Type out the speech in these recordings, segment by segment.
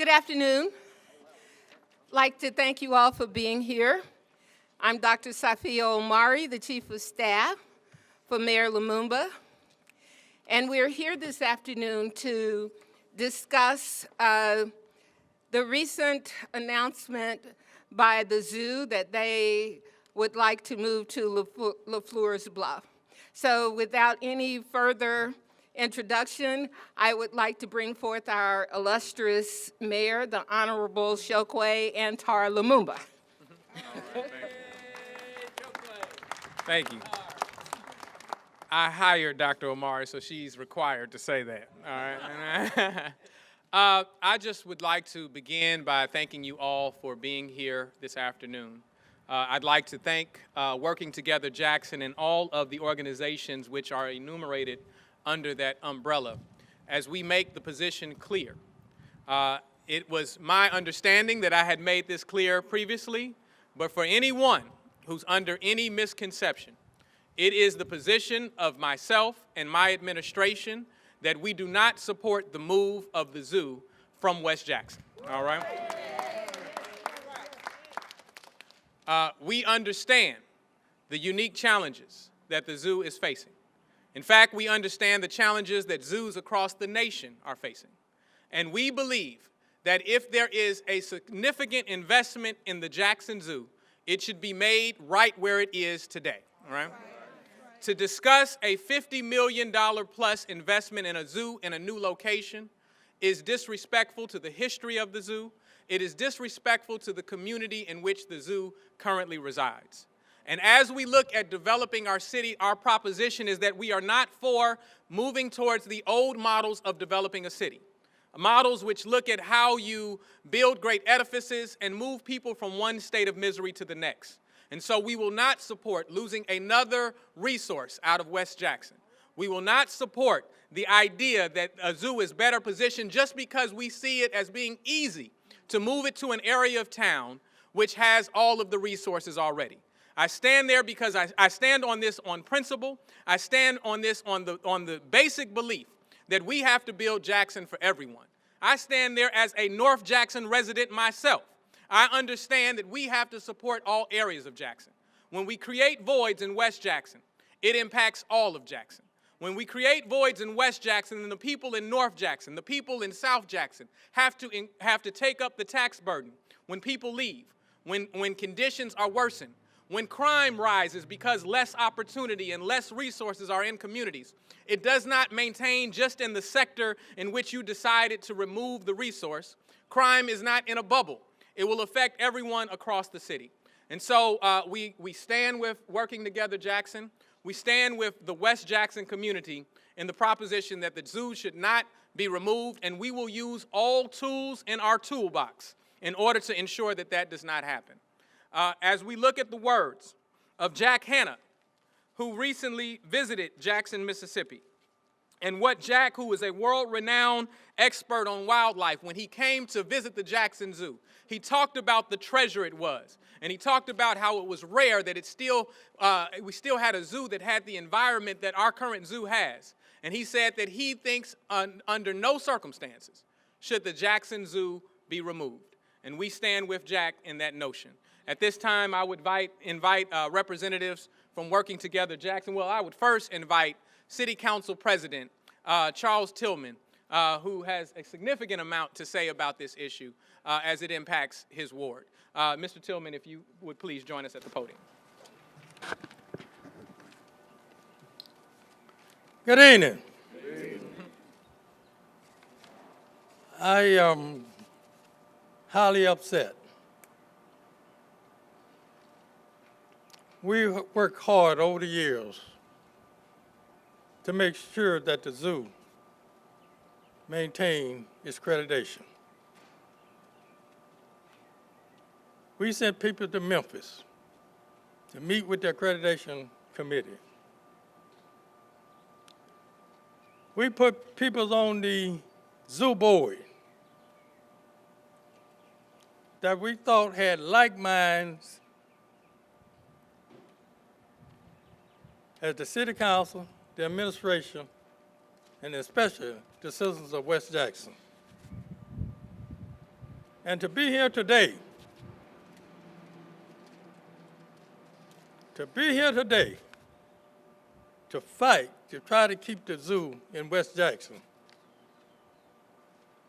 Good afternoon. I'd like to thank you all for being here. I'm Dr. Safia Omari, the Chief of Staff for Mayor Lumumba. And we're here this afternoon to discuss the recent announcement by the zoo that they would like to move to LaFleur's Bluff. So without any further introduction, I would like to bring forth our illustrious mayor, the Honorable Chokwe Antar Lumumba. Thank you. I hired Dr. Omari, so she's required to say that. All right. I just would like to begin by thanking you all for being here this afternoon. I'd like to thank Working Together Jackson and all of the organizations which are enumerated under that umbrella as we make the position clear. It was my understanding that I had made this clear previously, but for anyone who's under any misconception, it is the position of myself and my administration that we do not support the move of the zoo from West Jackson, all right? We understand the unique challenges that the zoo is facing. In fact, we understand the challenges that zoos across the nation are facing. And we believe that if there is a significant investment in the Jackson Zoo, it should be made right where it is today, all right? To discuss a $50 million plus investment in a zoo in a new location is disrespectful to the history of the zoo. It is disrespectful to the community in which the zoo currently resides. And as we look at developing our city, our proposition is that we are not for moving towards the old models of developing a city. Models which look at how you build great edifices and move people from one state of misery to the next. And so we will not support losing another resource out of West Jackson. We will not support the idea that a zoo is better positioned just because we see it as being easy to move it to an area of town which has all of the resources already. I stand there because I stand on this on principle. I stand on this on the basic belief that we have to build Jackson for everyone. I stand there as a North Jackson resident myself. I understand that we have to support all areas of Jackson. When we create voids in West Jackson, it impacts all of Jackson. When we create voids in West Jackson, then the people in North Jackson, the people in South Jackson have to take up the tax burden when people leave, when conditions are worsened, when crime rises because less opportunity and less resources are in communities. It does not maintain just in the sector in which you decided to remove the resource. Crime is not in a bubble. It will affect everyone across the city. And so we stand with Working Together Jackson. We stand with the West Jackson community in the proposition that the zoo should not be removed, and we will use all tools in our toolbox in order to ensure that that does not happen. As we look at the words of Jack Hanna, who recently visited Jackson, Mississippi, and what Jack, who is a world-renowned expert on wildlife, when he came to visit the Jackson Zoo, he talked about the treasure it was. And he talked about how it was rare that we still had a zoo that had the environment that our current zoo has. And he said that he thinks under no circumstances should the Jackson Zoo be removed. And we stand with Jack in that notion. At this time, I would invite representatives from Working Together Jackson. Well, I would first invite City Council President Charles Tillman, who has a significant amount to say about this issue as it impacts his ward. Mr. Tillman, if you would please join us at the podium. Good evening. I am highly upset. We worked hard over the years to make sure that the zoo maintain its accreditation. We sent people to Memphis to meet with the accreditation committee. We put people on the zoo board that we thought had like minds as the city council, the administration, and especially the citizens of West Jackson. And to be here today, to fight, to try to keep the zoo in West Jackson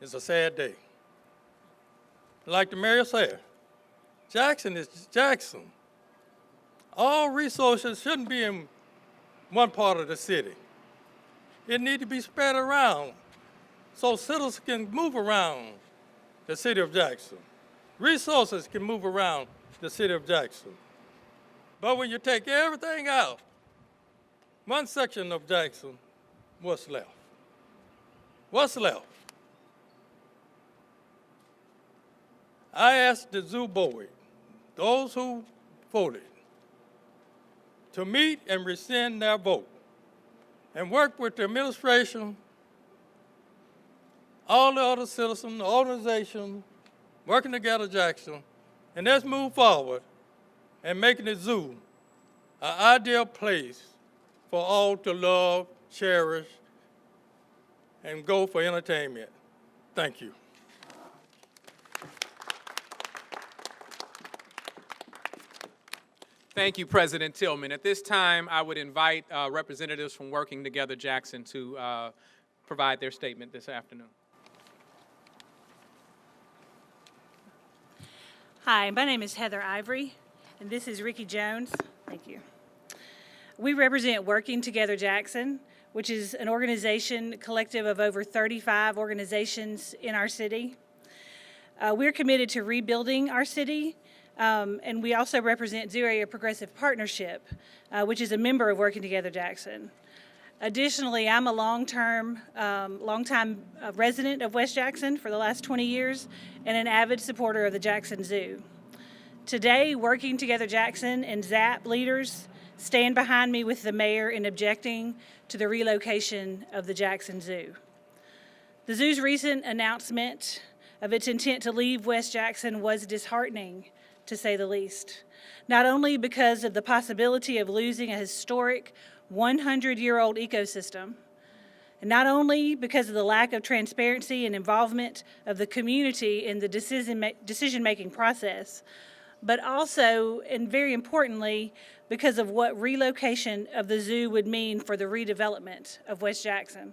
is a sad day. Like the mayor said, Jackson is Jackson. All resources shouldn't be in one part of the city. It needs to be spread around so citizens can move around the city of Jackson. Resources can move around the city of Jackson. But when you take everything out, one section of Jackson, what's left? What's left? I asked the zoo board, those who voted, to meet and rescind their vote and work with the administration, all the other citizens, the organizations, working together Jackson, and let's move forward and making the zoo an ideal place for all to love, cherish, and go for entertainment. Thank you. Thank you, President Tillman. At this time, I would invite representatives from Working Together Jackson to provide their statement this afternoon. Hi, my name is Heather Ivory, and this is Ricky Jones. Thank you. We represent Working Together Jackson, which is an organization collective of over 35 organizations in our city. We're committed to rebuilding our city, and we also represent Zoo Area Progressive Partnership, which is a member of Working Together Jackson. Additionally, I'm a longtime resident of West Jackson for the last 20 years and an avid supporter of the Jackson Zoo. Today, Working Together Jackson and ZAP leaders stand behind me with the mayor in objecting to the relocation of the Jackson Zoo. The zoo's recent announcement of its intent to leave West Jackson was disheartening, to say the least, not only because of the possibility of losing a historic 100-year-old ecosystem, and not only because of the lack of transparency and involvement of the community in the decision-making process, but also, and very importantly, because of what relocation of the zoo would mean for the redevelopment of West Jackson.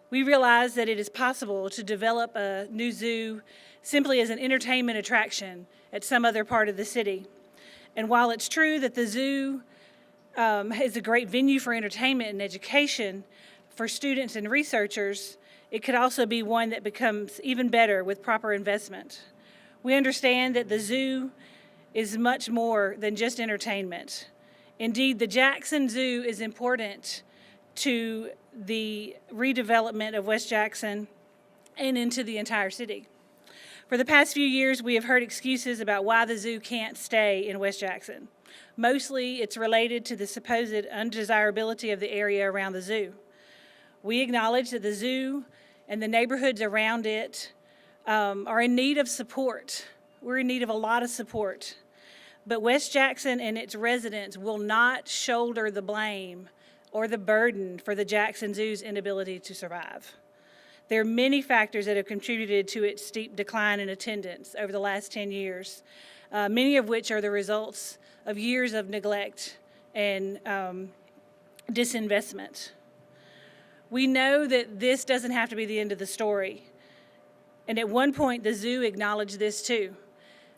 We realize that it is possible to develop a new zoo simply as an entertainment attraction at some other part of the city. And while it's true that the zoo is a great venue for entertainment and education for students and researchers, it could also be one that becomes even better with proper investment. We understand that the zoo is much more than just entertainment. Indeed, the Jackson Zoo is important to the redevelopment of West Jackson and into the entire city. For the past few years, we have heard excuses about why the zoo can't stay in West Jackson. Mostly, it's related to the supposed undesirability of the area around the zoo. We acknowledge that the zoo and the neighborhoods around it are in need of support. We're in need of a lot of support. But West Jackson and its residents will not shoulder the blame or the burden for the Jackson Zoo's inability to survive. There are many factors that have contributed to its steep decline in attendance over the last 10 years, many of which are the results of years of neglect and disinvestment. We know that this doesn't have to be the end of the story. And at one point, the zoo acknowledged this too.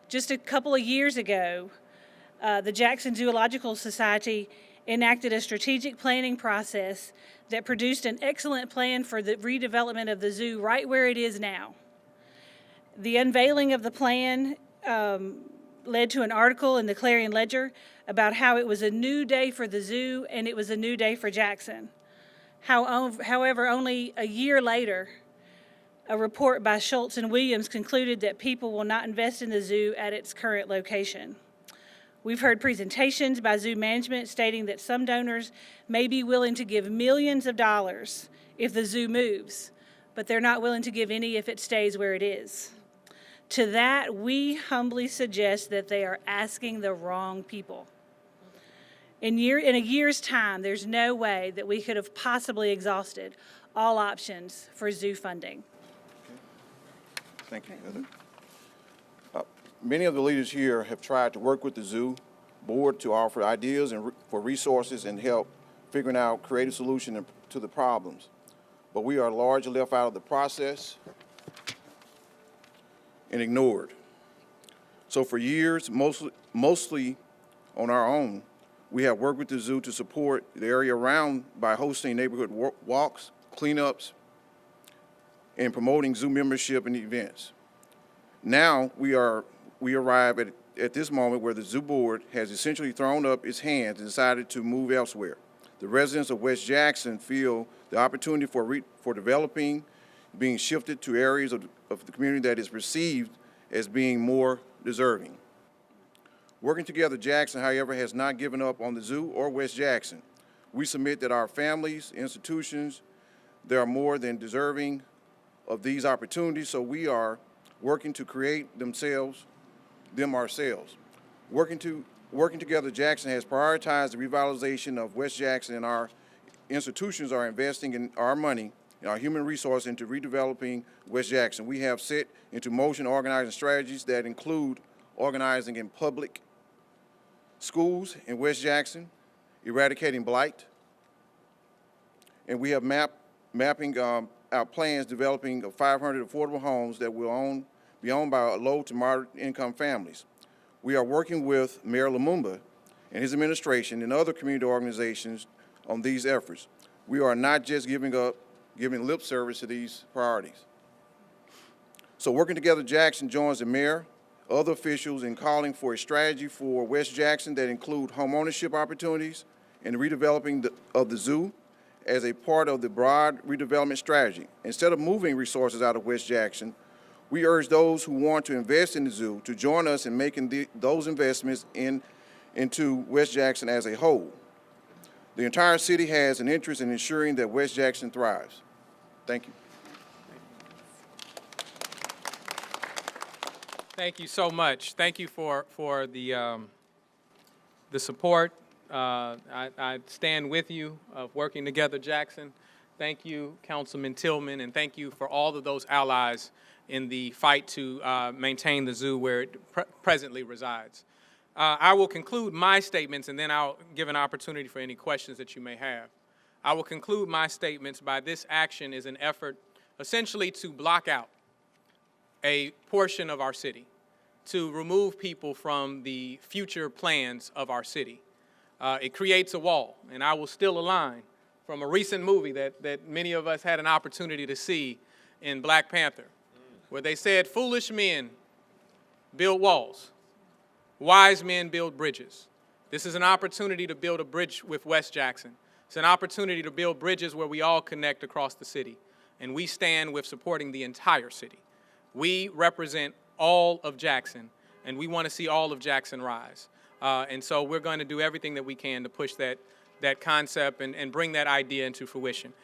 Just a couple of years ago, the Jackson Zoological Society enacted a strategic planning process that produced an excellent plan for the redevelopment of the zoo right where it is now. The unveiling of the plan led to an article in the Clarion Ledger about how it was a new day for the zoo and it was a new day for Jackson. However, only a year later, a report by Schultz and Williams concluded that people will not invest in the zoo at its current location. We've heard presentations by zoo management stating that some donors may be willing to give millions of dollars if the zoo moves, but they're not willing to give any if it stays where it is. To that, we humbly suggest that they are asking the wrong people. In a year's time, there's no way that we could have possibly exhausted all options for zoo funding. Thank you, Heather. Many of the leaders here have tried to work with the zoo board to offer ideas and for resources and help figuring out creative solutions to the problems. But we are largely left out of the process and ignored. So for years, mostly on our own, we have worked with the zoo to support the area around by hosting neighborhood walks, cleanups, and promoting zoo membership and events. Now we arrive at this moment where the zoo board has essentially thrown up its hands and decided to move elsewhere. The residents of West Jackson feel the opportunity for developing being shifted to areas of the community that is perceived as being more deserving. Working Together Jackson, however, has not given up on the zoo or West Jackson. We submit that our families, institutions, they are more than deserving of these opportunities, so we are working to create them ourselves. Working Together Jackson has prioritized the revitalization of West Jackson, and our institutions are investing in our money and our human resource into redeveloping West Jackson. We have set into motion organizing strategies that include organizing in public schools in West Jackson, eradicating blight, and we have mapping out plans developing 500 affordable homes that will be owned by low to moderate income families. We are working with Mayor Lumumba and his administration and other community organizations on these efforts. We are not just giving lip service to these priorities. So Working Together Jackson joins the mayor, other officials in calling for a strategy for West Jackson that include home ownership opportunities and redeveloping of the zoo as a part of the broad redevelopment strategy. Instead of moving resources out of West Jackson, we urge those who want to invest in the zoo to join us in making those investments into West Jackson as a whole. The entire city has an interest in ensuring that West Jackson thrives. Thank you. Thank you so much. Thank you for the support. I stand with you of Working Together Jackson. Thank you, Councilman Tillman, and thank you for all of those allies in the fight to maintain the zoo where it presently resides. I will conclude my statements, and then I'll give an opportunity for any questions that you may have. I will conclude my statements by this action is an effort essentially to block out a portion of our city, to remove people from the future plans of our city. It creates a wall, and I will steal a line from a recent movie that many of us had an opportunity to see in Black Panther, where they said, foolish men build walls, wise men build bridges. This is an opportunity to build a bridge with West Jackson. It's an opportunity to build bridges where we all connect across the city, and we stand with supporting the entire city. We represent all of Jackson, and we want to see all of Jackson rise. And so we're going to do everything that we can to push that concept and bring that idea into fruition.